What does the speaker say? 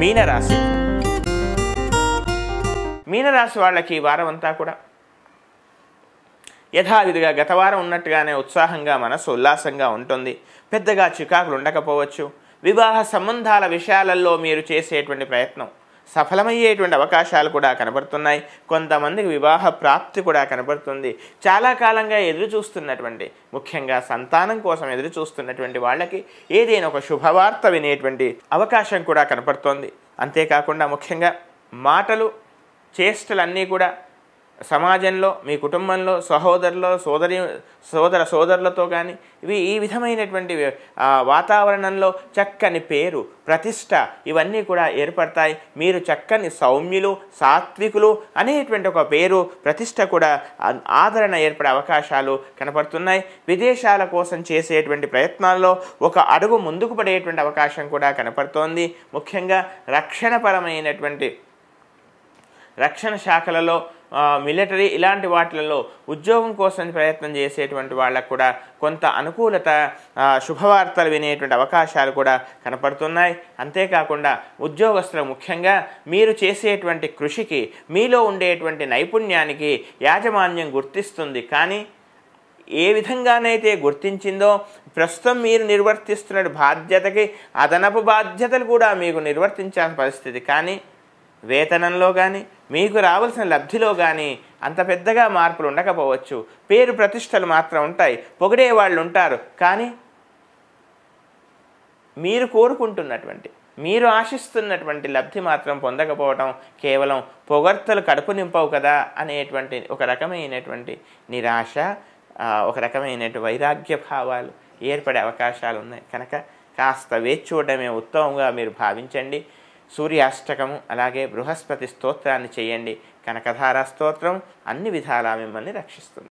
మీనరాశి. మీనరాశి వాళ్ళకి ఈ వారం అంతా కూడా యథావిధిగా గత వారం ఉన్నట్టుగానే ఉత్సాహంగా మనసు ఉల్లాసంగా ఉంటుంది. పెద్దగా చికాకులు ఉండకపోవచ్చు. వివాహ సంబంధాల విషయాలలో మీరు చేసేటువంటి ప్రయత్నం సఫలమయ్యేటువంటి అవకాశాలు కూడా కనబడుతున్నాయి. కొంతమందికి వివాహ ప్రాప్తి కూడా కనబడుతుంది. చాలా కాలంగా ఎదురు చూస్తున్నటువంటి, ముఖ్యంగా సంతానం కోసం ఎదురు చూస్తున్నటువంటి వాళ్ళకి ఏదైనా ఒక శుభవార్త వినేటువంటి అవకాశం కూడా కనపడుతోంది. అంతేకాకుండా ముఖ్యంగా మాటలు చేష్టలన్నీ కూడా సమాజంలో, మీ కుటుంబంలో, సహోదరులో సోదరులతో కానీ ఈ విధమైనటువంటి వాతావరణంలో చక్కని పేరు, ప్రతిష్ట ఇవన్నీ కూడా ఏర్పడతాయి. మీరు చక్కని సౌమ్యులు, సాత్వికులు అనేటువంటి ఒక పేరు, ప్రతిష్ట కూడా ఆదరణ ఏర్పడే అవకాశాలు కనపడుతున్నాయి. విదేశాల కోసం చేసేటువంటి ప్రయత్నాల్లో ఒక అడుగు ముందుకు పడేటువంటి అవకాశం కూడా కనపడుతోంది. ముఖ్యంగా రక్షణ శాఖలలో, మిలిటరీ ఇలాంటి వాటిలలో ఉద్యోగం కోసం ప్రయత్నం చేసేటువంటి వాళ్ళకు కూడా కొంత అనుకూలత, శుభవార్తలు వినేటువంటి అవకాశాలు కూడా కనపడుతున్నాయి. అంతేకాకుండా ఉద్యోగస్తులు ముఖ్యంగా మీరు చేసేటువంటి కృషికి, మీలో ఉండేటువంటి నైపుణ్యానికి యాజమాన్యం గుర్తిస్తుంది. కానీ ఏ విధంగానైతే గుర్తించిందో ప్రస్తుతం మీరు నిర్వర్తిస్తున్న బాధ్యతకి అదనపు బాధ్యతలు కూడా మీకు నిర్వర్తించాల్సిన పరిస్థితి. కానీ వేతనంలో కానీ, మీకు రావాల్సిన లబ్ధిలో కానీ అంత పెద్దగా మార్పులు ఉండకపోవచ్చు. పేరు ప్రతిష్టలు మాత్రం ఉంటాయి. పొగిడే వాళ్ళు ఉంటారు. కానీ మీరు కోరుకుంటున్నటువంటి, మీరు ఆశిస్తున్నటువంటి లబ్ధి మాత్రం పొందకపోవటం కేవలం పొగడ్తలు కడుపు నింపవు కదా అనేటువంటి ఒక రకమైనటువంటి నిరాశ, ఒక రకమైనటువంటి వైరాగ్య భావాలు ఏర్పడే అవకాశాలు ఉన్నాయి. కనుక కాస్త వేచి చూడడమే ఉత్తమంగా మీరు భావించండి. సూర్యాష్టకము అలాగే బృహస్పతి స్తోత్రాన్ని చేయండి. కనకధార స్తోత్రం అన్ని విధాలా మిమ్మల్ని రక్షిస్తుంది.